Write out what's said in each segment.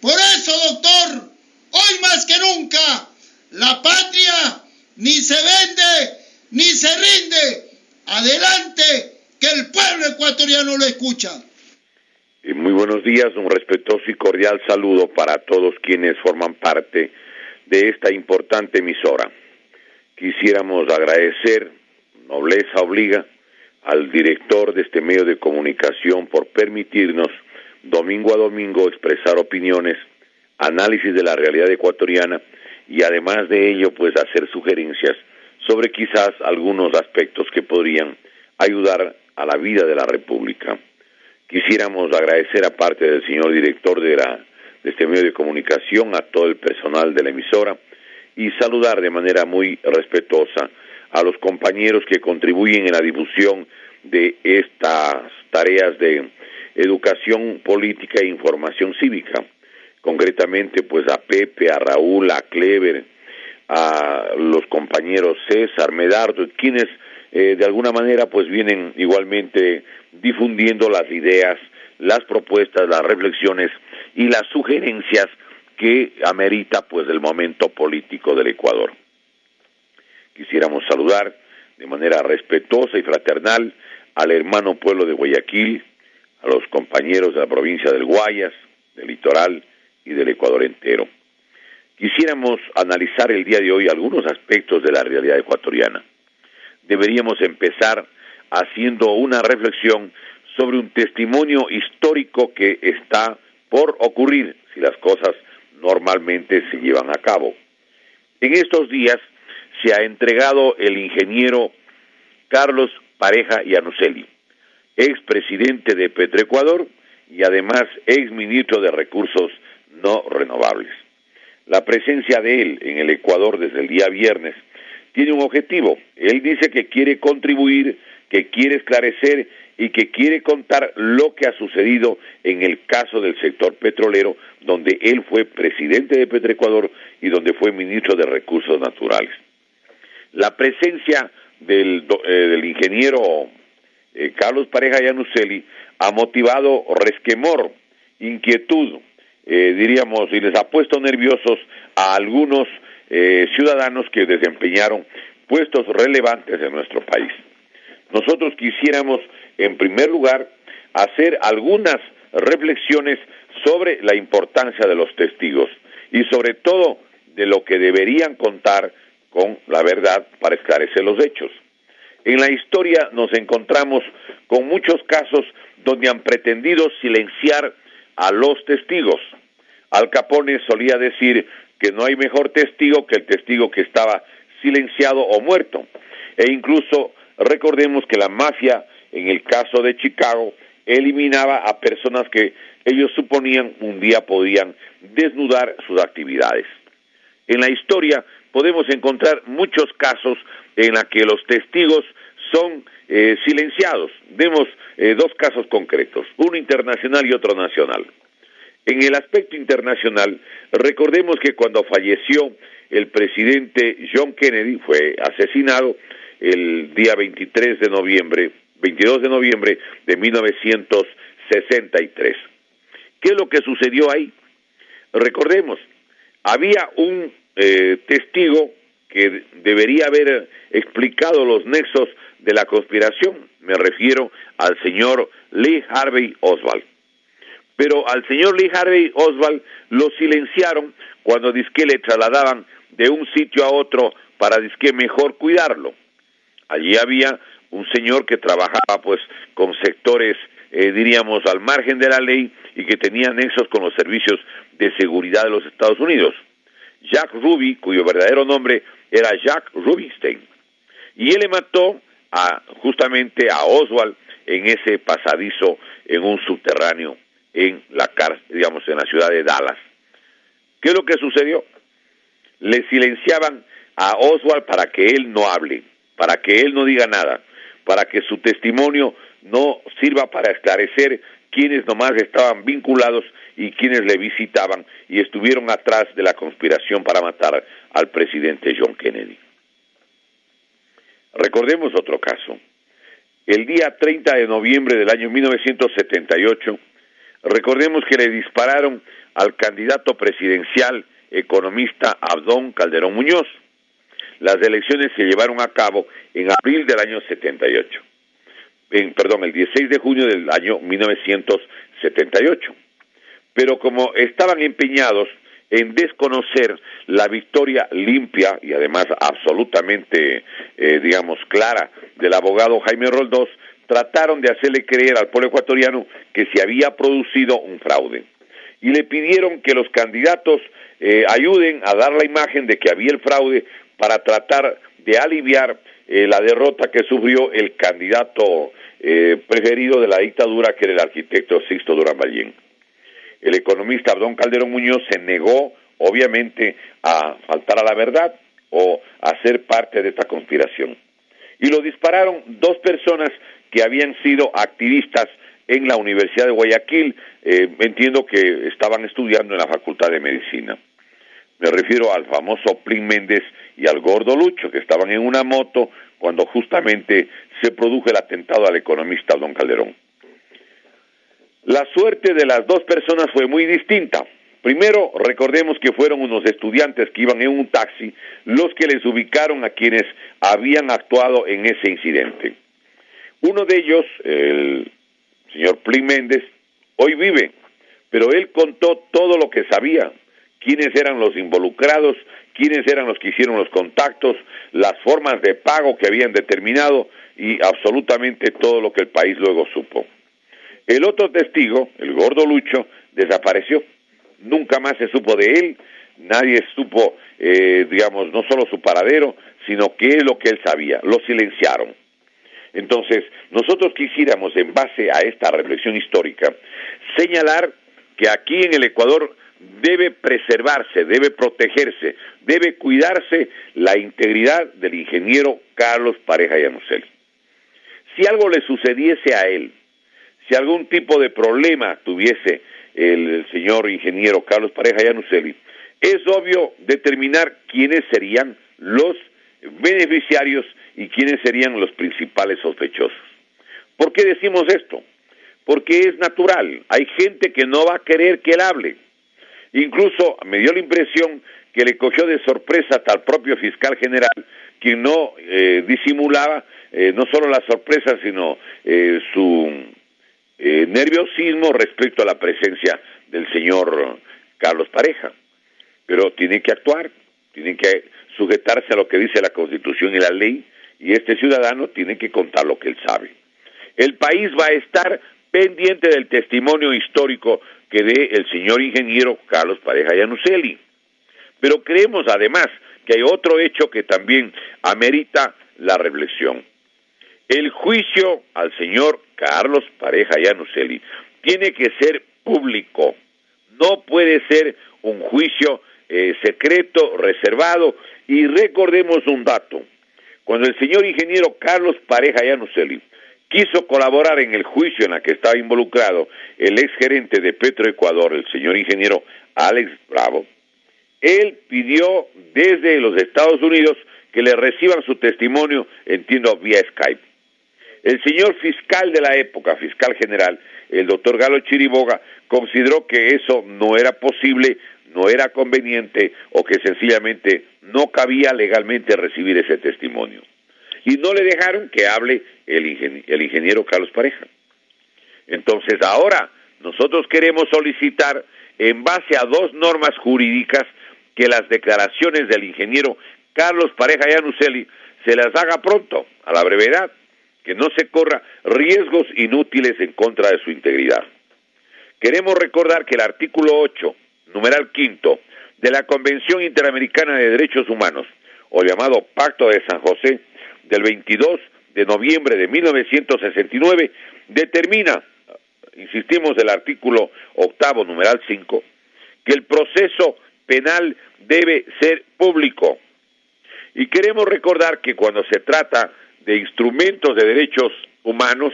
Por eso, doctor, hoy más que nunca, la patria ni se vende ni se rinde. Adelante, que el pueblo ecuatoriano lo escucha. Muy buenos días, un respetuoso y cordial saludo para todos quienes forman parte de esta importante emisora. Quisiéramos agradecer, nobleza obliga, al director de este medio de comunicación por permitirnos domingo a domingo expresar opiniones, análisis de la realidad ecuatoriana y además de ello pues hacer sugerencias sobre quizás algunos aspectos que podrían ayudar a la vida de la República. Quisiéramos agradecer, aparte del señor director de este medio de comunicación, a todo el personal de la emisora y saludar de manera muy respetuosa a los compañeros que contribuyen en la difusión de estas tareas de educación política e información cívica. Concretamente, pues a Pepe, a Raúl, a Clever, a los compañeros César, Medardo, quienes de alguna manera pues vienen igualmente difundiendo las ideas, las propuestas, las reflexiones y las sugerencias que amerita pues el momento político del Ecuador. Quisiéramos saludar de manera respetuosa y fraternal al hermano pueblo de Guayaquil, a los compañeros de la provincia del Guayas, del Litoral y del Ecuador entero. Quisiéramos analizar el día de hoy algunos aspectos de la realidad ecuatoriana. Deberíamos empezar haciendo una reflexión sobre un testimonio histórico que está por ocurrir si las cosas normalmente se llevan a cabo. En estos días se ha entregado el ingeniero Carlos Pareja Yanuseli, expresidente de Petroecuador y además exministro de Recursos No Renovables. La presencia de él en el Ecuador desde el día viernes tiene un objetivo. Él dice que quiere contribuir, que quiere esclarecer y que quiere contar lo que ha sucedido en el caso del sector petrolero, donde él fue presidente de Petroecuador y donde fue ministro de Recursos Naturales. La presencia del ingeniero Carlos Pareja Yanuseli ha motivado resquemor, inquietud, diríamos, y les ha puesto nerviosos a algunos ciudadanos que desempeñaron puestos relevantes en nuestro país. Nosotros quisiéramos, en primer lugar, hacer algunas reflexiones sobre la importancia de los testigos y sobre todo de lo que deberían contar con la verdad para esclarecer los hechos. En la historia nos encontramos con muchos casos donde han pretendido silenciar a los testigos. Al Capone solía decir que no hay mejor testigo que el testigo que estaba silenciado o muerto. E incluso recordemos que la mafia, en el caso de Chicago, eliminaba a personas que ellos suponían un día podían desnudar sus actividades. En la historia podemos encontrar muchos casos en los que los testigos son silenciados. Vemos dos casos concretos, uno internacional y otro nacional. En el aspecto internacional, recordemos que cuando falleció el presidente John Kennedy, fue asesinado el día 22 de noviembre de 1963. ¿Qué es lo que sucedió ahí? Recordemos, había un testigo que debería haber explicado los nexos de la conspiración. Me refiero al señor Lee Harvey Oswald. Pero al señor Lee Harvey Oswald lo silenciaron cuando dizque le trasladaban de un sitio a otro para dizque mejor cuidarlo. Allí había un señor que trabajaba pues con sectores, diríamos, al margen de la ley y que tenía nexos con los servicios de seguridad de los Estados Unidos. Jack Ruby, cuyo verdadero nombre era Jack Rubinstein. Y él le mató justamente a Oswald en ese pasadizo, en un subterráneo, en la cárcel, digamos, en la ciudad de Dallas. ¿Qué es lo que sucedió? Le silenciaban a Oswald para que él no hable, para que él no diga nada, para que su testimonio no sirva para esclarecer quienes nomás estaban vinculados y quienes le visitaban y estuvieron atrás de la conspiración para matar al presidente John Kennedy. Recordemos otro caso. El día 30 de noviembre del año 1978, recordemos que le dispararon al candidato presidencial economista Abdón Calderón Muñoz. Las elecciones se llevaron a cabo en abril del año 78. El 16 de junio del año 1978. Pero como estaban empeñados en desconocer la victoria limpia y además absolutamente, clara del abogado Jaime Roldós, trataron de hacerle creer al pueblo ecuatoriano que se había producido un fraude. Y le pidieron que los candidatos ayuden a dar la imagen de que había el fraude para tratar de aliviar la derrota que sufrió el candidato preferido de la dictadura, que era el arquitecto Sixto Durán Ballén. El economista Abdón Calderón Muñoz se negó, obviamente, a faltar a la verdad o a ser parte de esta conspiración. Y lo dispararon dos personas que habían sido activistas en la Universidad de Guayaquil, entiendo que estaban estudiando en la Facultad de Medicina. Me refiero al famoso Plin Méndez y al Gordo Lucho, que estaban en una moto cuando justamente se produjo el atentado al economista Abdón Calderón. La suerte de las dos personas fue muy distinta. Primero, recordemos que fueron unos estudiantes que iban en un taxi los que les ubicaron a quienes habían actuado en ese incidente. Uno de ellos, el señor Plin Méndez, hoy vive, pero él contó todo lo que sabía, quiénes eran los involucrados, quiénes eran los que hicieron los contactos, las formas de pago que habían determinado y absolutamente todo lo que el país luego supo. El otro testigo, el Gordo Lucho, desapareció. Nunca más se supo de él, nadie supo, no solo su paradero, sino qué es lo que él sabía. Lo silenciaron. Entonces, nosotros quisiéramos, en base a esta reflexión histórica, señalar que aquí en el Ecuador debe preservarse, debe protegerse, debe cuidarse la integridad del ingeniero Carlos Pareja Yanuseli. Si algo le sucediese a él, si algún tipo de problema tuviese el señor ingeniero Carlos Pareja Yanuseli, es obvio determinar quiénes serían los beneficiarios y quiénes serían los principales sospechosos. ¿Por qué decimos esto? Porque es natural, hay gente que no va a querer que él hable. Incluso me dio la impresión que le cogió de sorpresa hasta al propio fiscal general, quien no disimulaba no solo la sorpresa, sino su nerviosismo respecto a la presencia del señor Carlos Pareja. Pero tiene que actuar, tiene que sujetarse a lo que dice la Constitución y la ley, y este ciudadano tiene que contar lo que él sabe. El país va a estar pendiente del testimonio histórico que dé el señor ingeniero Carlos Pareja Yanuseli. Pero creemos además que hay otro hecho que también amerita la reflexión. El juicio al señor Carlos Pareja Yanuseli tiene que ser público, no puede ser un juicio secreto, reservado, y recordemos un dato. Cuando el señor ingeniero Carlos Pareja Yanuseli quiso colaborar en el juicio en el que estaba involucrado el exgerente de Petroecuador, el señor ingeniero Alex Bravo, él pidió desde los Estados Unidos que le reciban su testimonio, entiendo, vía Skype. El señor fiscal de la época, fiscal general, el doctor Galo Chiriboga, consideró que eso no era posible, no era conveniente o que sencillamente no cabía legalmente recibir ese testimonio. Y no le dejaron que hable el ingeniero Carlos Pareja. Entonces ahora nosotros queremos solicitar, en base a dos normas jurídicas, que las declaraciones del ingeniero Carlos Pareja Yanuseli se las haga pronto, a la brevedad, que no se corra riesgos inútiles en contra de su integridad. Queremos recordar que el artículo 8, numeral 5, de la Convención Interamericana de Derechos Humanos, o llamado Pacto de San José, del 22 de noviembre de 1969, determina, insistimos, el artículo 8, numeral 5, que el proceso penal debe ser público. Y queremos recordar que cuando se trata de instrumentos de derechos humanos,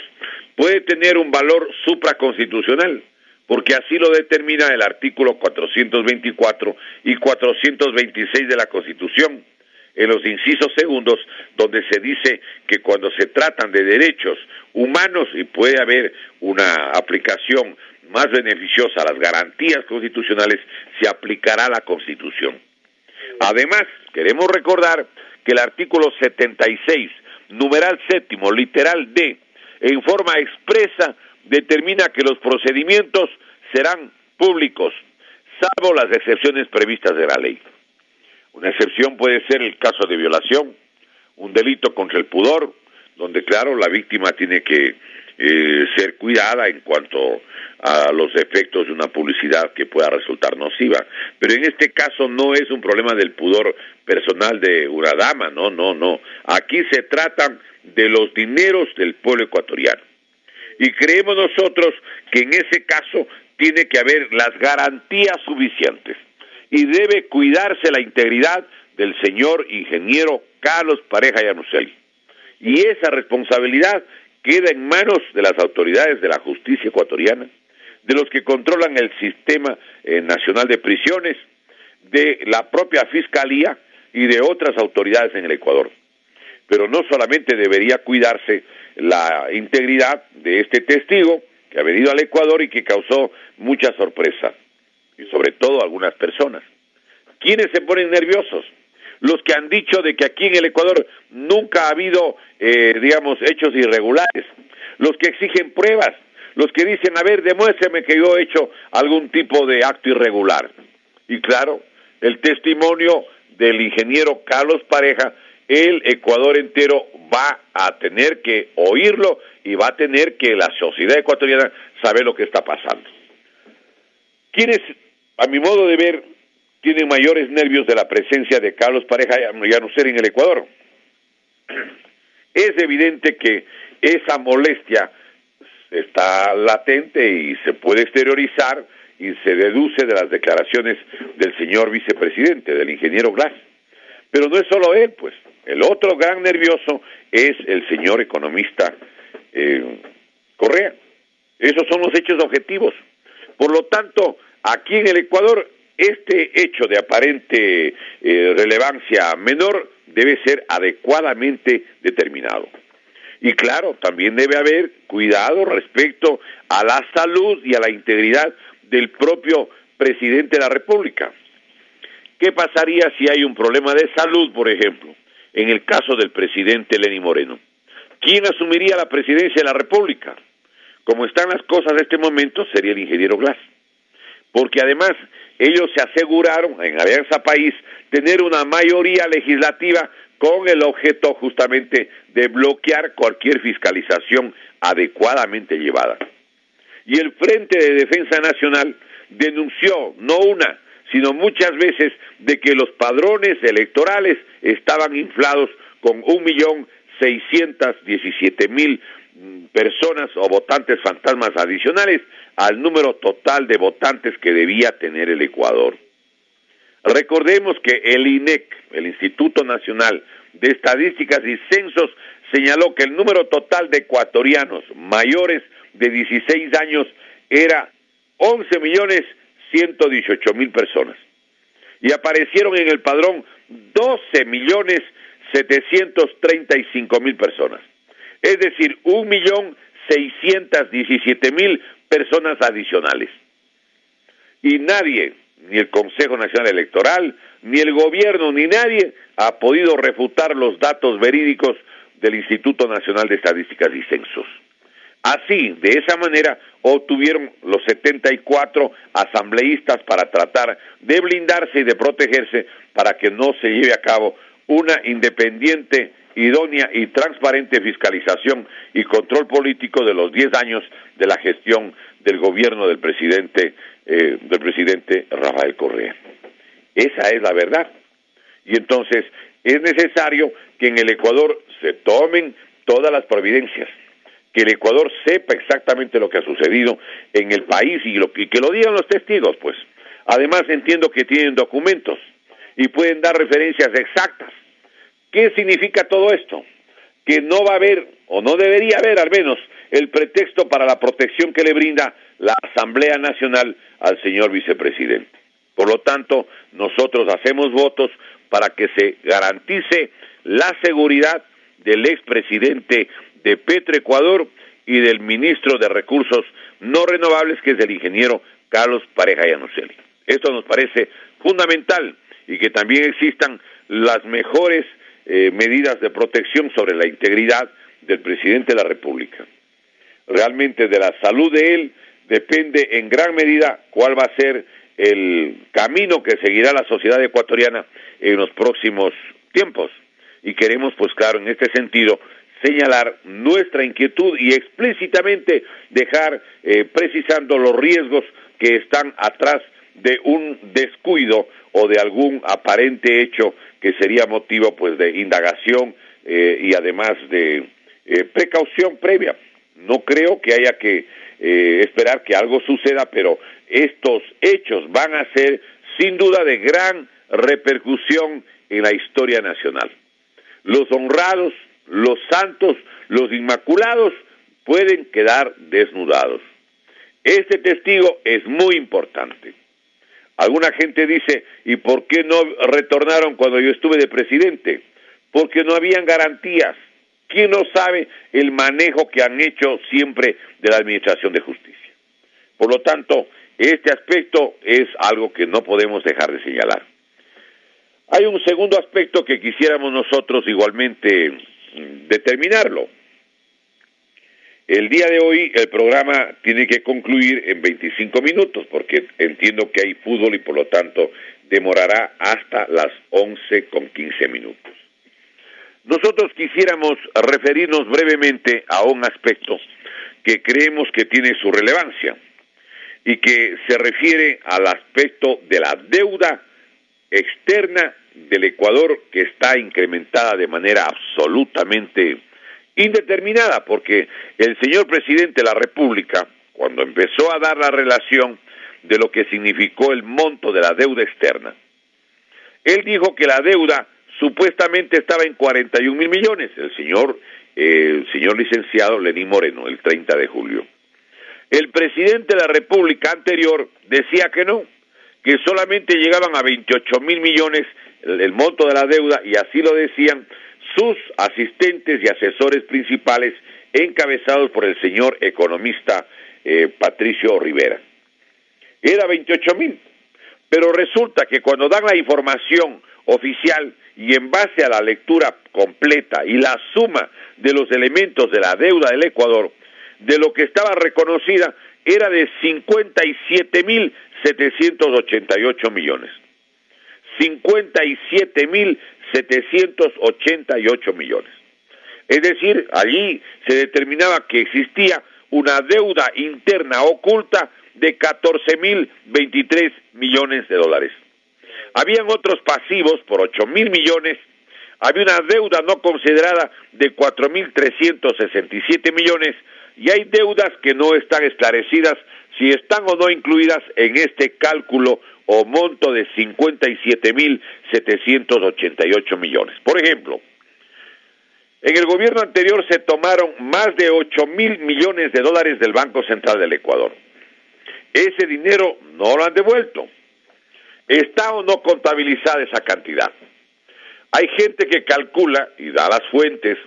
puede tener un valor supraconstitucional, porque así lo determina el artículo 424 y 426 de la Constitución, en los incisos segundos, donde se dice que cuando se tratan de derechos humanos y puede haber una aplicación más beneficiosa a las garantías constitucionales, se aplicará la Constitución. Además, queremos recordar que el artículo 76, numeral séptimo, literal D, en forma expresa determina que los procedimientos serán públicos, salvo las excepciones previstas de la ley. Una excepción puede ser el caso de violación, un delito contra el pudor, donde claro, la víctima tiene que ser cuidada en cuanto a los efectos de una publicidad que pueda resultar nociva. Pero en este caso no es un problema del pudor personal de una dama, no. Aquí se tratan de los dineros del pueblo ecuatoriano. Y creemos nosotros que en ese caso tiene que haber las garantías suficientes y debe cuidarse la integridad del señor ingeniero Carlos Pareja Llanuselli. Y esa responsabilidad queda en manos de las autoridades de la justicia ecuatoriana, de los que controlan el sistema nacional de prisiones, de la propia fiscalía y de otras autoridades en el Ecuador. Pero no solamente debería cuidarse la integridad de este testigo que ha venido al Ecuador y que causó mucha sorpresa, y sobre todo a algunas personas. ¿Quiénes se ponen nerviosos? Los que han dicho de que aquí en el Ecuador nunca ha habido, hechos irregulares, los que exigen pruebas, los que dicen, a ver, demuéstreme que yo he hecho algún tipo de acto irregular. Y claro, el testimonio del ingeniero Carlos Pareja, el Ecuador entero va a tener que oírlo y va a tener que la sociedad ecuatoriana saber lo que está pasando. ¿Quiénes, a mi modo de ver, tienen mayores nervios de la presencia de Carlos Pareja Llanuselli en el Ecuador? Es evidente que esa molestia está latente y se puede exteriorizar y se deduce de las declaraciones del señor vicepresidente, del ingeniero Glass. Pero no es solo él, pues. El otro gran nervioso es el señor economista Correa. Esos son los hechos objetivos. Por lo tanto, aquí en el Ecuador, este hecho de aparente relevancia menor debe ser adecuadamente determinado. Y claro, también debe haber cuidado respecto a la salud y a la integridad del propio presidente de la República. ¿Qué pasaría si hay un problema de salud, por ejemplo, en el caso del presidente Lenín Moreno? ¿Quién asumiría la presidencia de la República? Como están las cosas en este momento, sería el ingeniero Glass. Porque además, ellos se aseguraron, en Alianza País, tener una mayoría legislativa con el objeto justamente de bloquear cualquier fiscalización adecuadamente llevada. Y el Frente de Defensa Nacional denunció, no una, sino muchas veces, de que los padrones electorales estaban inflados con 1.617.000 personas o votantes fantasmas adicionales al número total de votantes que debía tener el Ecuador. Recordemos que el INEC, el Instituto Nacional de Estadísticas y Censos, señaló que el número total de ecuatorianos mayores de 16 años era 11.118.000 personas. Y aparecieron en el padrón 12.735.000 personas. Es decir, 1.617.000 personas adicionales. Y nadie, ni el Consejo Nacional Electoral, ni el gobierno, ni nadie ha podido refutar los datos verídicos del Instituto Nacional de Estadísticas y Censos. Así, de esa manera, obtuvieron los 74 asambleístas para tratar de blindarse y de protegerse para que no se lleve a cabo una independiente, idónea y transparente fiscalización y control político de los 10 años de la gestión del gobierno del presidente Rafael Correa. Esa es la verdad. Y entonces es necesario que en el Ecuador se tomen todas las providencias, que el Ecuador sepa exactamente lo que ha sucedido en el país y que lo digan los testigos, pues. Además entiendo que tienen documentos y pueden dar referencias exactas. ¿Qué significa todo esto? Que no va a haber, o no debería haber al menos, el pretexto para la protección que le brinda la Asamblea Nacional al señor vicepresidente. Por lo tanto, nosotros hacemos votos para que se garantice la seguridad del expresidente de Petroecuador y del ministro de Recursos No Renovables, que es el ingeniero Carlos Pareja Llanuselli. Esto nos parece fundamental, y que también existan las mejores medidas de protección sobre la integridad del presidente de la República. Realmente de la salud de él depende en gran medida cuál va a ser el camino que seguirá la sociedad ecuatoriana en los próximos tiempos. Y queremos, pues claro, en este sentido, señalar nuestra inquietud y explícitamente dejar precisando los riesgos que están atrás de un descuido o de algún aparente hecho que sería motivo pues de indagación y además de precaución previa. No creo que haya que esperar que algo suceda, pero estos hechos van a ser sin duda de gran repercusión en la historia nacional. Los honrados, los santos, los inmaculados pueden quedar desnudados. Este testigo es muy importante. Alguna gente dice, ¿y por qué no retornaron cuando yo estuve de presidente? Porque no habían garantías. ¿Quién no sabe el manejo que han hecho siempre de la Administración de Justicia? Por lo tanto, este aspecto es algo que no podemos dejar de señalar. Hay un segundo aspecto que quisiéramos nosotros igualmente determinarlo. El día de hoy el programa tiene que concluir en 25 minutos porque entiendo que hay fútbol y por lo tanto demorará hasta las 11:15. Nosotros quisiéramos referirnos brevemente a un aspecto que creemos que tiene su relevancia y que se refiere al aspecto de la deuda externa del Ecuador, que está incrementada de manera absolutamente indeterminada, porque el señor presidente de la República, cuando empezó a dar la relación de lo que significó el monto de la deuda externa, él dijo que la deuda supuestamente estaba en 41,000 millones, el señor licenciado Lenín Moreno, el 30 de julio. El presidente de la República anterior decía que no, que solamente llegaban a 28,000 millones el monto de la deuda, y así lo decían sus asistentes y asesores principales, encabezados por el señor economista Patricio Rivera. Era 28,000, pero resulta que cuando dan la información oficial y en base a la lectura completa y la suma de los elementos de la deuda del Ecuador, de lo que estaba reconocida era de 57,788 millones. 57,788 millones. Es decir, allí se determinaba que existía una deuda interna oculta de 14,023 millones de dólares. Habían otros pasivos por 8,000 millones, había una deuda no considerada de 4,367 millones, y hay deudas que no están esclarecidas si están o no incluidas en este cálculo o monto de 57,788 millones. Por ejemplo, en el gobierno anterior se tomaron más de 8,000 millones de dólares del Banco Central del Ecuador. Ese dinero no lo han devuelto. ¿Está o no contabilizada esa cantidad? Hay gente que calcula y da las fuentes,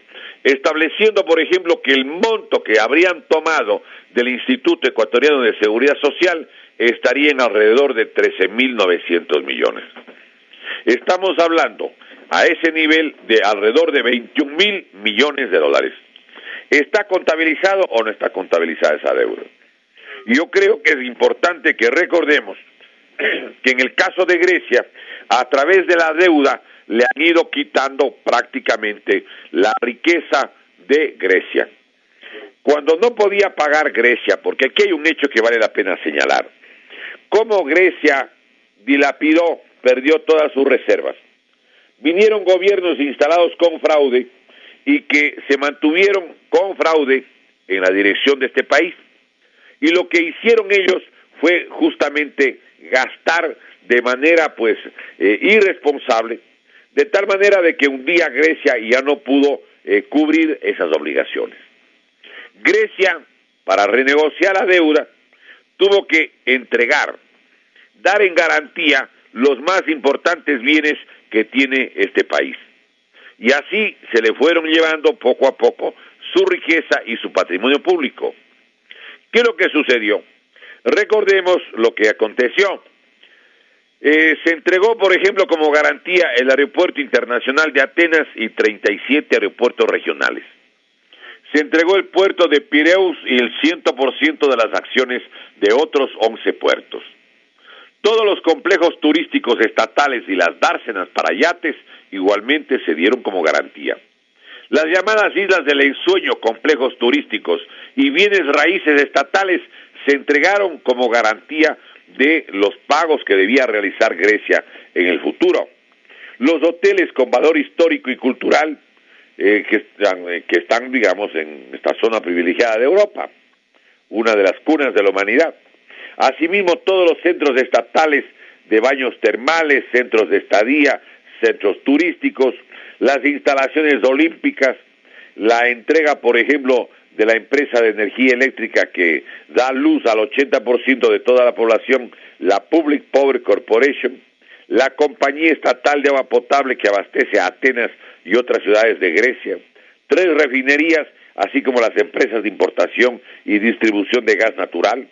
estableciendo, por ejemplo, que el monto que habrían tomado del Instituto Ecuatoriano de Seguridad Social estaría en alrededor de 13,900 millones. Estamos hablando a ese nivel de alrededor de 21,000 millones de dólares. ¿Está contabilizado o no está contabilizada esa deuda? Yo creo que es importante que recordemos que en el caso de Grecia, a través de la deuda, le han ido quitando prácticamente la riqueza de Grecia. Cuando no podía pagar Grecia, porque aquí hay un hecho que vale la pena señalar, cómo Grecia dilapidó, perdió todas sus reservas. Vinieron gobiernos instalados con fraude y que se mantuvieron con fraude en la dirección de este país. Y lo que hicieron ellos fue justamente gastar de manera irresponsable, de tal manera de que un día Grecia ya no pudo cubrir esas obligaciones. Grecia, para renegociar la deuda, tuvo que dar en garantía los más importantes bienes que tiene este país. Y así se le fueron llevando poco a poco su riqueza y su patrimonio público. ¿Qué es lo que sucedió? Recordemos lo que aconteció. Se entregó, por ejemplo, como garantía el Aeropuerto Internacional de Atenas y 37 aeropuertos regionales. Se entregó el puerto de Pireus y el 100% de las acciones de otros 11 puertos. Todos los complejos turísticos estatales y las dársenas para yates igualmente se dieron como garantía. Las llamadas islas del ensueño, complejos turísticos y bienes raíces estatales se entregaron como garantía de los pagos que debía realizar Grecia en el futuro. Los hoteles con valor histórico y cultural que están, digamos, en esta zona privilegiada de Europa, una de las cunas de la humanidad. Asimismo, todos los centros estatales de baños termales, centros de estadía, centros turísticos, las instalaciones olímpicas, la entrega, por ejemplo, de la empresa de energía eléctrica que da luz al 80% de toda la población, la Public Power Corporation, la compañía estatal de agua potable que abastece a Atenas y otras ciudades de Grecia, 3 refinerías, así como las empresas de importación y distribución de gas natural,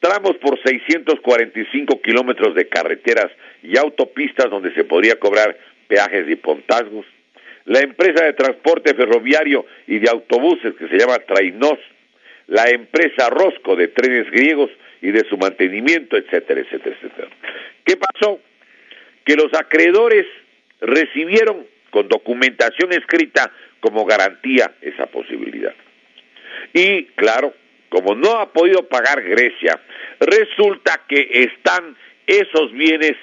tramos por 645 kilómetros de carreteras y autopistas donde se podría cobrar peajes y pontazgos, la empresa de transporte ferroviario y de autobuses que se llama Trainos, la empresa Rosco de trenes griegos y de su mantenimiento, etcétera, etcétera, etcétera. ¿Qué pasó? Que los acreedores recibieron con documentación escrita como garantía esa posibilidad. Y claro, como no ha podido pagar Grecia, resulta que están esos bienes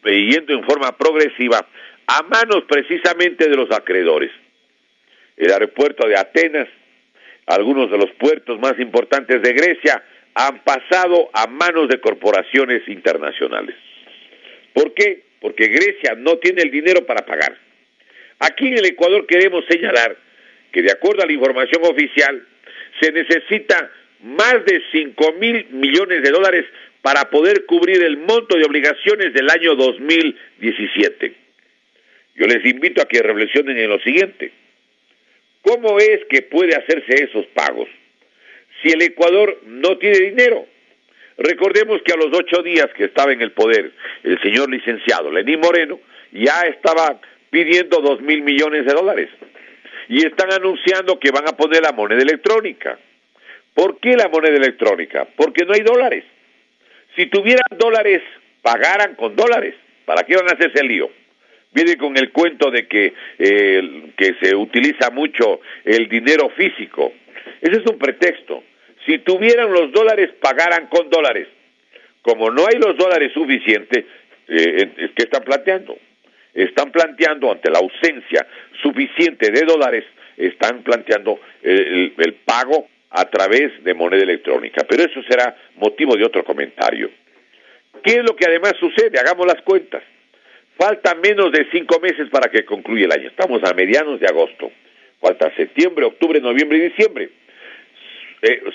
yendo en forma progresiva a manos precisamente de los acreedores. El aeropuerto de Atenas, algunos de los puertos más importantes de Grecia, han pasado a manos de corporaciones internacionales. ¿Por qué? Porque Grecia no tiene el dinero para pagar. Aquí en el Ecuador queremos señalar que de acuerdo a la información oficial, se necesita más de 5,000 millones de dólares para poder cubrir el monto de obligaciones del año 2017. Yo les invito a que reflexionen en lo siguiente. ¿Cómo es que puede hacerse esos pagos si el Ecuador no tiene dinero? Recordemos que a los 8 días que estaba en el poder el señor licenciado Lenín Moreno ya estaba pidiendo 2,000 millones de dólares y están anunciando que van a poner la moneda electrónica. ¿Por qué la moneda electrónica? Porque no hay dólares. Si tuvieran dólares, pagaran con dólares. ¿Para qué van a hacerse el lío? Viene con el cuento de que se utiliza mucho el dinero físico. Ese es un pretexto. Si tuvieran los dólares, pagaran con dólares. Como no hay los dólares suficientes, ¿qué están planteando? Están planteando, ante la ausencia suficiente de dólares, están planteando el pago a través de moneda electrónica. Pero eso será motivo de otro comentario. ¿Qué es lo que además sucede? Hagamos las cuentas. Falta menos de 5 meses para que concluya el año. Estamos a medianos de agosto. Falta septiembre, octubre, noviembre y diciembre.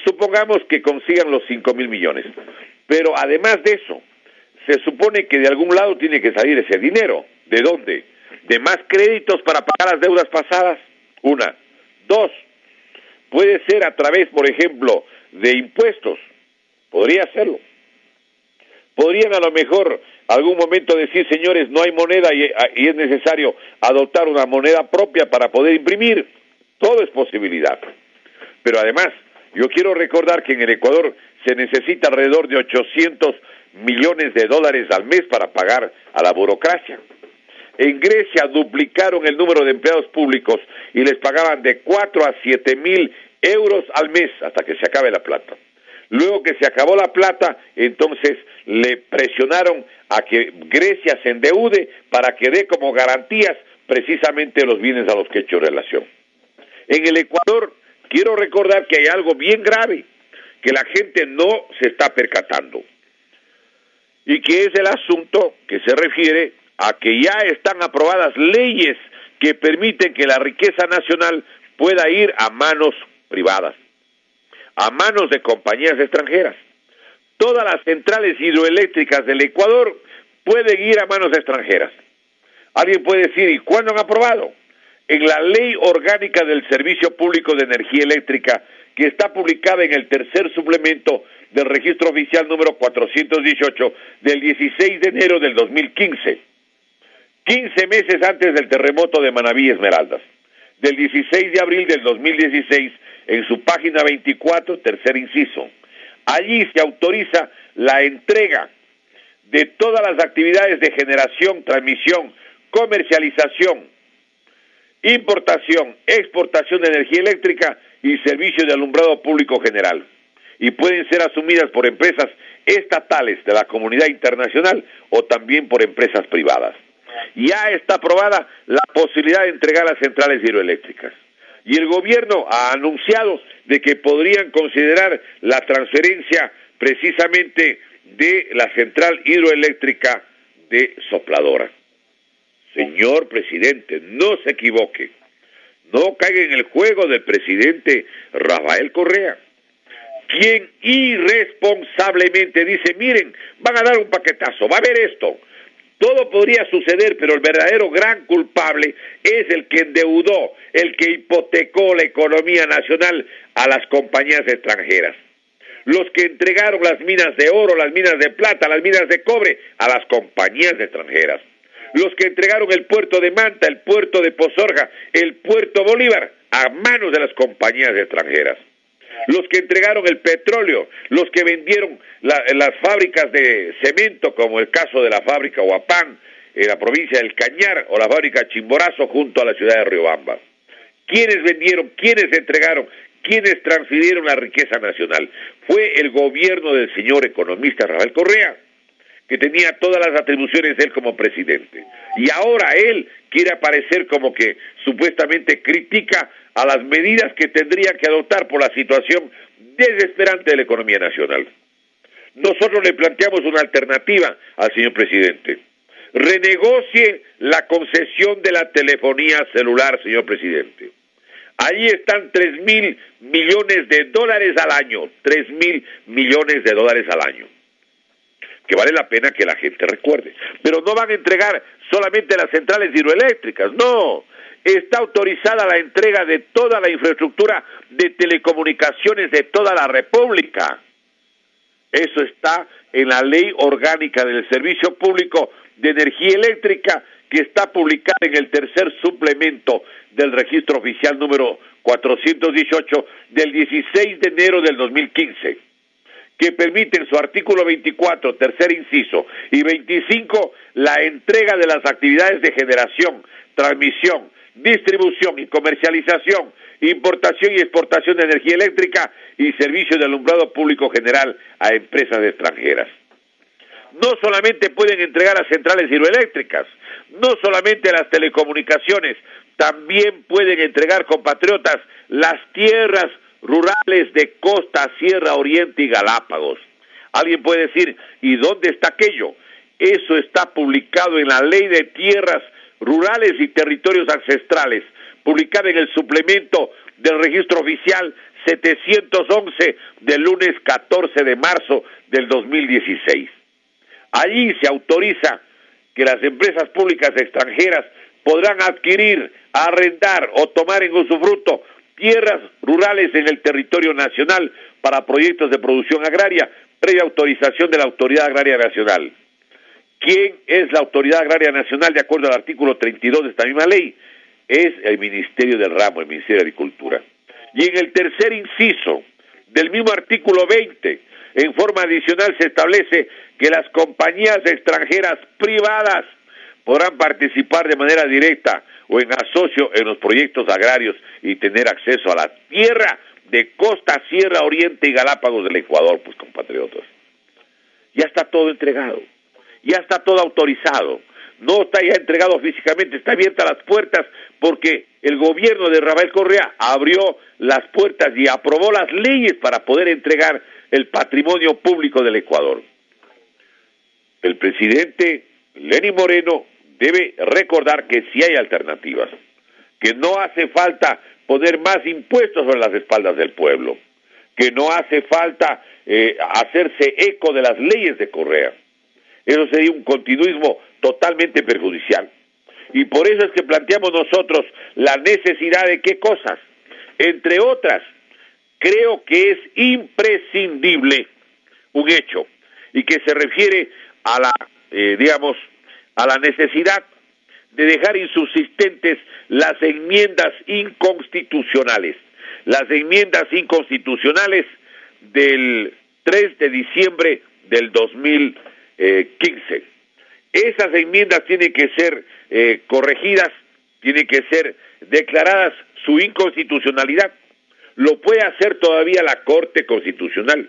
Supongamos que consigan los 5,000 millones. Pero además de eso, se supone que de algún lado tiene que salir ese dinero. ¿De dónde? ¿De más créditos para pagar las deudas pasadas? 1. 2. Puede ser a través, por ejemplo, de impuestos. Podría hacerlo. Podrían a lo mejor algún momento decir, señores, no hay moneda y es necesario adoptar una moneda propia para poder imprimir. Todo es posibilidad. Pero además, yo quiero recordar que en el Ecuador se necesita alrededor de 800 millones de dólares al mes para pagar a la burocracia. En Grecia duplicaron el número de empleados públicos y les pagaban de 4 a 7,000 euros al mes hasta que se acabe la plata. Luego que se acabó la plata, entonces le presionaron a que Grecia se endeude para que dé como garantías precisamente los bienes a los que he hecho relación. En el Ecuador, quiero recordar que hay algo bien grave, que la gente no se está percatando, y que es el asunto que se refiere a que ya están aprobadas leyes que permiten que la riqueza nacional pueda ir a manos privadas, a manos de compañías extranjeras. Todas las centrales hidroeléctricas del Ecuador pueden ir a manos extranjeras. Alguien puede decir, ¿y cuándo han aprobado? en la Ley Orgánica del Servicio Público de Energía Eléctrica, que está publicada en el tercer suplemento del Registro Oficial número 418 del 16 de enero del 2015, 15 meses antes del terremoto de Manabí Esmeraldas, del 16 de abril del 2016, en su página 24, tercer inciso. Allí se autoriza la entrega de todas las actividades de generación, transmisión, comercialización, importación, exportación de energía eléctrica y servicio de alumbrado público general, y pueden ser asumidas por empresas estatales de la comunidad internacional o también por empresas privadas. Ya está aprobada la posibilidad de entregar las centrales hidroeléctricas, y el gobierno ha anunciado de que podrían considerar la transferencia precisamente de la central hidroeléctrica de Sopladora. Señor presidente, no se equivoque, no caiga en el juego del presidente Rafael Correa, quien irresponsablemente dice, miren, van a dar un paquetazo, va a haber esto. Todo podría suceder, pero el verdadero gran culpable es el que endeudó, el que hipotecó la economía nacional a las compañías extranjeras. Los que entregaron las minas de oro, las minas de plata, las minas de cobre a las compañías extranjeras. Los que entregaron el puerto de Manta, el puerto de Pozorga, el puerto Bolívar a manos de las compañías extranjeras. Los que entregaron el petróleo, los que vendieron las fábricas de cemento, como el caso de la fábrica Huapán, en la provincia del Cañar, o la fábrica Chimborazo, junto a la ciudad de Riobamba. ¿Quiénes vendieron? ¿Quiénes entregaron? ¿Quiénes transfirieron la riqueza nacional? Fue el gobierno del señor economista Rafael Correa, que tenía todas las atribuciones de él como presidente. Y ahora él quiere aparecer como que supuestamente critica a las medidas que tendría que adoptar por la situación desesperante de la economía nacional. Nosotros le planteamos una alternativa al señor presidente. Renegocie la concesión de la telefonía celular, señor presidente. Allí están 3,000 millones de dólares al año, 3,000 millones de dólares al año, que vale la pena que la gente recuerde. Pero no van a entregar solamente las centrales hidroeléctricas, no. Está autorizada la entrega de toda la infraestructura de telecomunicaciones de toda la República. Eso está en la Ley Orgánica del Servicio Público de Energía Eléctrica, que está publicada en el tercer suplemento del Registro Oficial número 418 del 16 de enero del 2015. Que permite en su artículo 24, tercer inciso, y 25, la entrega de las actividades de generación, transmisión, distribución y comercialización, importación y exportación de energía eléctrica y servicio de alumbrado público general a empresas extranjeras. No solamente pueden entregar las centrales hidroeléctricas, no solamente las telecomunicaciones, también pueden entregar, compatriotas, las tierras rurales de costa, sierra, oriente y Galápagos. Alguien puede decir, ¿y dónde está aquello? Eso está publicado en la Ley de Tierras Rurales y Territorios Ancestrales, publicada en el suplemento del Registro Oficial 711 del lunes 14 de marzo del 2016. Allí se autoriza que las empresas públicas extranjeras podrán adquirir, arrendar o tomar en usufructo tierras rurales en el territorio nacional para proyectos de producción agraria, previa autorización de la Autoridad Agraria Nacional. ¿Quién es la Autoridad Agraria Nacional de acuerdo al artículo 32 de esta misma ley? Es el Ministerio del Ramo, el Ministerio de Agricultura. Y en el tercer inciso del mismo artículo 20, en forma adicional se establece que las compañías extranjeras privadas podrán participar de manera directa o en asocio en los proyectos agrarios y tener acceso a la tierra de costa, sierra, oriente y Galápagos del Ecuador, pues compatriotas. Ya está todo entregado, ya está todo autorizado, no está ya entregado físicamente, está abiertas las puertas porque el gobierno de Rafael Correa abrió las puertas y aprobó las leyes para poder entregar el patrimonio público del Ecuador. El presidente Lenín Moreno debe recordar que sí hay alternativas, que no hace falta poner más impuestos sobre las espaldas del pueblo, que no hace falta hacerse eco de las leyes de Correa. Eso sería un continuismo totalmente perjudicial. Y por eso es que planteamos nosotros la necesidad de qué cosas. Entre otras, creo que es imprescindible un hecho, y que se refiere a la, a la necesidad de dejar insubsistentes las enmiendas inconstitucionales. Las enmiendas inconstitucionales del 3 de diciembre del 2015. Esas enmiendas tienen que ser corregidas, tienen que ser declaradas su inconstitucionalidad. Lo puede hacer todavía la Corte Constitucional,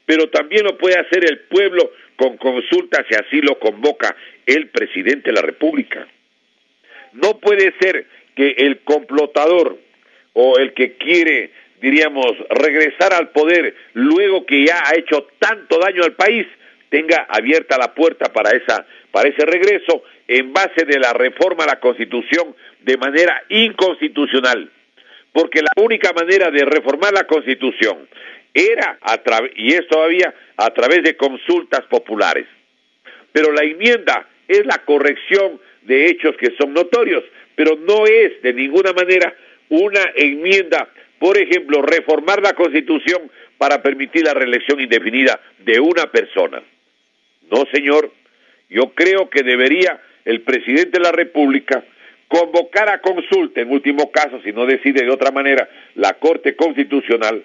pero también lo puede hacer el pueblo con consulta si así lo convoca el presidente de la República. No puede ser que el complotador o el que quiere, regresar al poder luego que ya ha hecho tanto daño al país, tenga abierta la puerta para ese regreso en base de la reforma a la Constitución de manera inconstitucional. Porque la única manera de reformar la Constitución era, y es todavía, a través de consultas populares. Pero la enmienda es la corrección de hechos que son notorios, pero no es de ninguna manera una enmienda, por ejemplo, reformar la Constitución para permitir la reelección indefinida de una persona. No, señor, yo creo que debería el presidente de la República convocar a consulta, en último caso, si no decide de otra manera, la Corte Constitucional,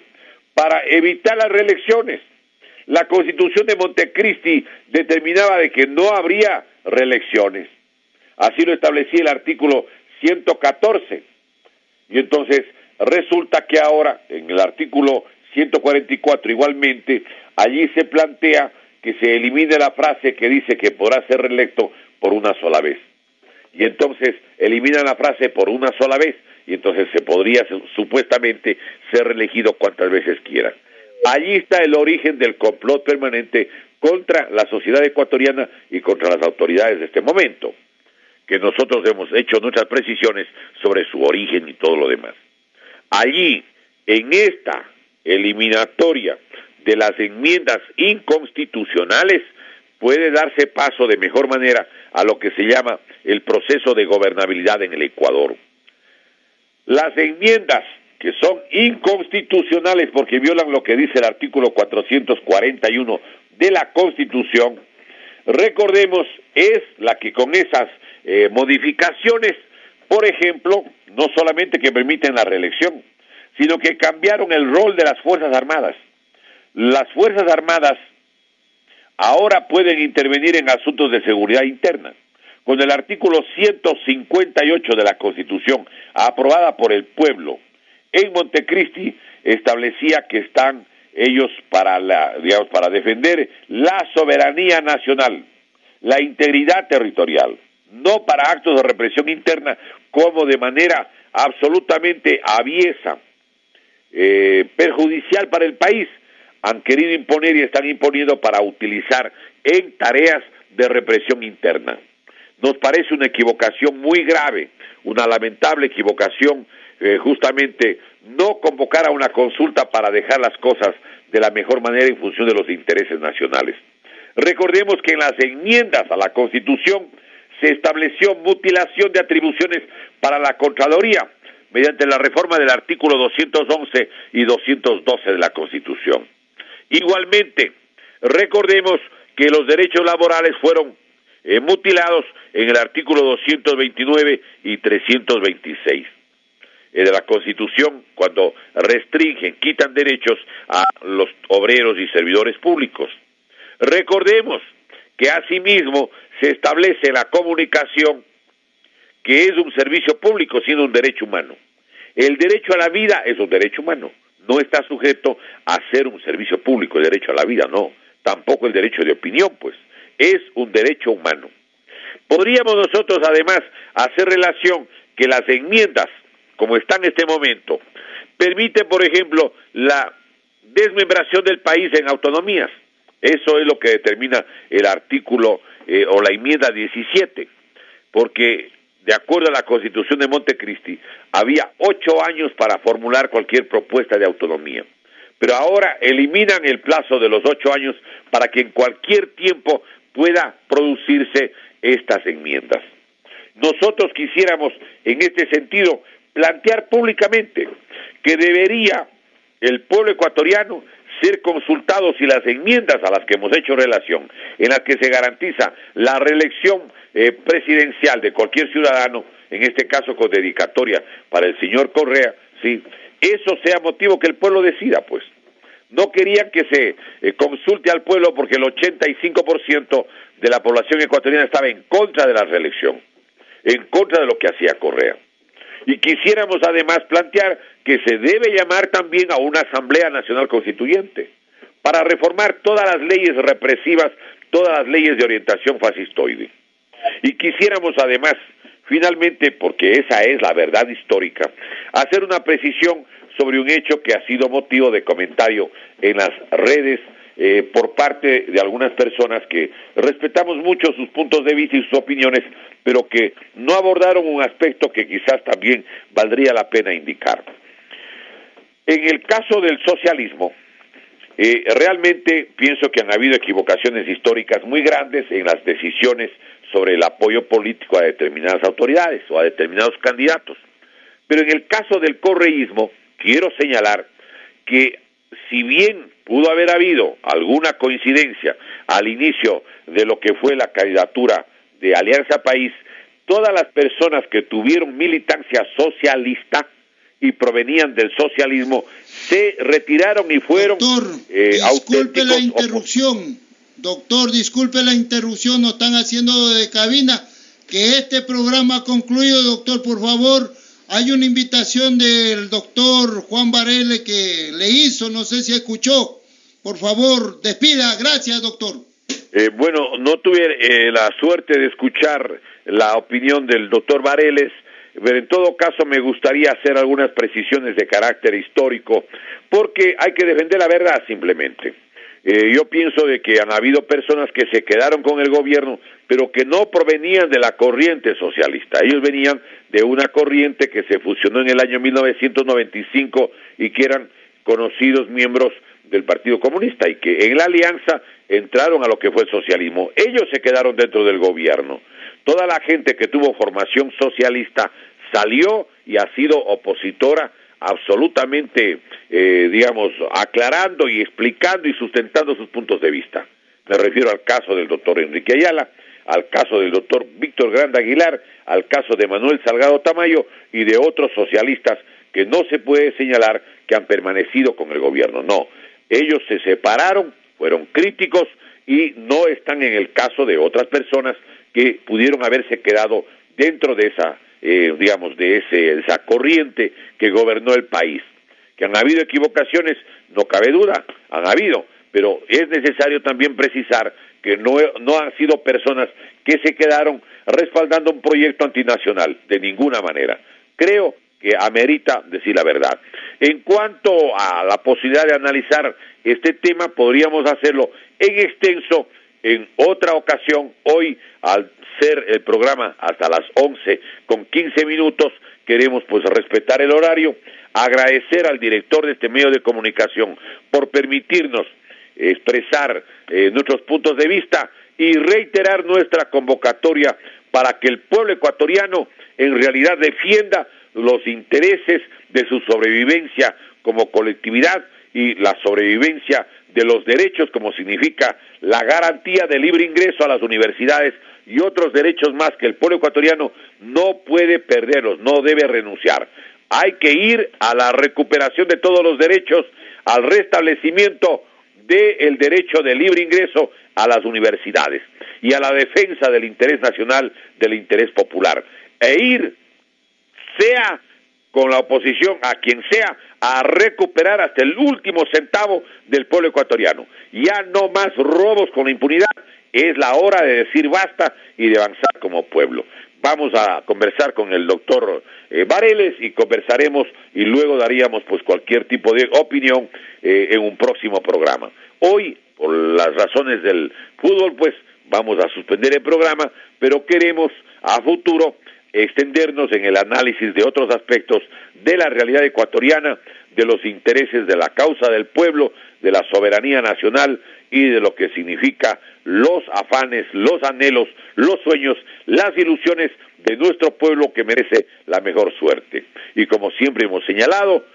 para evitar las reelecciones. La Constitución de Montecristi determinaba de que no habría reelecciones. Así lo establecía el artículo 114. Y entonces resulta que ahora, en el artículo 144 igualmente, allí se plantea que se elimine la frase que dice que podrá ser reelecto por una sola vez. Y entonces eliminan la frase por una sola vez, y entonces se podría supuestamente ser reelegido cuantas veces quieran. Allí está el origen del complot permanente contra la sociedad ecuatoriana y contra las autoridades de este momento, que nosotros hemos hecho nuestras precisiones sobre su origen y todo lo demás. Allí, en esta eliminatoria de las enmiendas inconstitucionales, puede darse paso de mejor manera a lo que se llama el proceso de gobernabilidad en el Ecuador. Las enmiendas que son inconstitucionales porque violan lo que dice el artículo 441 de la Constitución, recordemos, es la que con esas modificaciones, por ejemplo, no solamente que permiten la reelección, sino que cambiaron el rol de las Fuerzas Armadas. Las Fuerzas Armadas ahora pueden intervenir en asuntos de seguridad interna. Con el artículo 158 de la Constitución, aprobada por el pueblo, en Montecristi establecía que están ellos para defender la soberanía nacional, la integridad territorial, no para actos de represión interna como de manera absolutamente aviesa, perjudicial para el país, han querido imponer y están imponiendo para utilizar en tareas de represión interna. Nos parece una equivocación muy grave, una lamentable equivocación, justamente no convocar a una consulta para dejar las cosas de la mejor manera en función de los intereses nacionales. Recordemos que en las enmiendas a la Constitución se estableció mutilación de atribuciones para la Contraloría mediante la reforma del artículo 211 y 212 de la Constitución. Igualmente, recordemos que los derechos laborales fueron mutilados en el artículo 229 y 326 de la Constitución, cuando restringen, quitan derechos a los obreros y servidores públicos. Recordemos que asimismo se establece la comunicación, que es un servicio público siendo un derecho humano. El derecho a la vida es un derecho humano, no está sujeto a ser un servicio público. El derecho a la vida no, tampoco el derecho de opinión, pues es un derecho humano. Podríamos nosotros además hacer relación que las enmiendas, como están en este momento, permiten, por ejemplo, la desmembración del país en autonomías. Eso es lo que determina el artículo o la enmienda 17, porque de acuerdo a la Constitución de Montecristi, había 8 años para formular cualquier propuesta de autonomía. Pero ahora eliminan el plazo de los 8 años para que en cualquier tiempo pueda producirse estas enmiendas. nosotros quisiéramos en este sentido plantear públicamente que debería el pueblo ecuatoriano ser consultado si las enmiendas a las que hemos hecho relación, en las que se garantiza la reelección presidencial de cualquier ciudadano, en este caso con dedicatoria para el señor Correa, sí, eso sea motivo que el pueblo decida, pues. No querían que se consulte al pueblo porque el 85% de la población ecuatoriana estaba en contra de la reelección, en contra de lo que hacía Correa. Y quisiéramos además plantear que se debe llamar también a una Asamblea Nacional Constituyente para reformar todas las leyes represivas, todas las leyes de orientación fascistoide. Y quisiéramos además, finalmente, porque esa es la verdad histórica, hacer una precisión sobre un hecho que ha sido motivo de comentario en las redes por parte de algunas personas que respetamos mucho sus puntos de vista y sus opiniones, pero que no abordaron un aspecto que quizás también valdría la pena indicar. En el caso del socialismo, realmente pienso que han habido equivocaciones históricas muy grandes en las decisiones sobre el apoyo político a determinadas autoridades o a determinados candidatos. Pero en el caso del correísmo, quiero señalar que si bien pudo haber habido alguna coincidencia al inicio de lo que fue la candidatura de Alianza País, todas las personas que tuvieron militancia socialista y provenían del socialismo se retiraron y fueron disculpe la interrupción. Doctor, disculpe la interrupción, nos están haciendo de cabina. Que este programa ha concluido, doctor, por favor. Hay una invitación del doctor Juan Varela que le hizo, no sé si escuchó. Por favor, despida. Gracias, doctor. Bueno, no tuve la suerte de escuchar la opinión del doctor Vareles, pero en todo caso me gustaría hacer algunas precisiones de carácter histórico, porque hay que defender la verdad simplemente. Yo pienso de que han habido personas que se quedaron con el gobierno, pero que no provenían de la corriente socialista. Ellos venían de una corriente que se fusionó en el año 1995 y que eran conocidos miembros del Partido Comunista y que en la alianza entraron a lo que fue el socialismo. Ellos se quedaron dentro del gobierno. Toda la gente que tuvo formación socialista salió y ha sido opositora absolutamente, aclarando y explicando y sustentando sus puntos de vista. Me refiero al caso del doctor Enrique Ayala, al caso del doctor Víctor Granda Aguilar, al caso de Manuel Salgado Tamayo y de otros socialistas que no se puede señalar que han permanecido con el gobierno. No, ellos se separaron, fueron críticos y no están en el caso de otras personas que pudieron haberse quedado dentro de esa esa corriente que gobernó el país. Que han habido equivocaciones, no cabe duda, han habido, pero es necesario también precisar que no han sido personas que se quedaron respaldando un proyecto antinacional, de ninguna manera. Creo que amerita decir la verdad. En cuanto a la posibilidad de analizar este tema, podríamos hacerlo en extenso en otra ocasión. Hoy, al ser el programa hasta las 11:15, queremos pues respetar el horario, agradecer al director de este medio de comunicación por permitirnos expresar nuestros puntos de vista y reiterar nuestra convocatoria para que el pueblo ecuatoriano en realidad defienda los intereses de su sobrevivencia como colectividad y la sobrevivencia de los derechos, como significa la garantía de libre ingreso a las universidades y otros derechos más que el pueblo ecuatoriano no puede perderlos, no debe renunciar. Hay que ir a la recuperación de todos los derechos, al restablecimiento del derecho de libre ingreso a las universidades y a la defensa del interés nacional, del interés popular, e ir, sea con la oposición, a quien sea, a recuperar hasta el último centavo del pueblo ecuatoriano. Ya no más robos con la impunidad, es la hora de decir basta y de avanzar como pueblo. Vamos a conversar con el doctor Vareles y conversaremos y luego daríamos pues cualquier tipo de opinión en un próximo programa. Hoy, por las razones del fútbol, pues vamos a suspender el programa, pero queremos a futuro extendernos en el análisis de otros aspectos de la realidad ecuatoriana, de los intereses de la causa del pueblo, de la soberanía nacional y de lo que significa los afanes, los anhelos, los sueños, las ilusiones de nuestro pueblo que merece la mejor suerte. Y como siempre hemos señalado,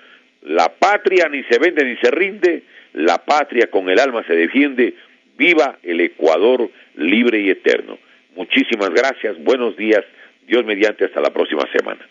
la patria ni se vende ni se rinde, la patria con el alma se defiende. Viva el Ecuador libre y eterno. Muchísimas gracias, buenos días, Dios mediante, hasta la próxima semana.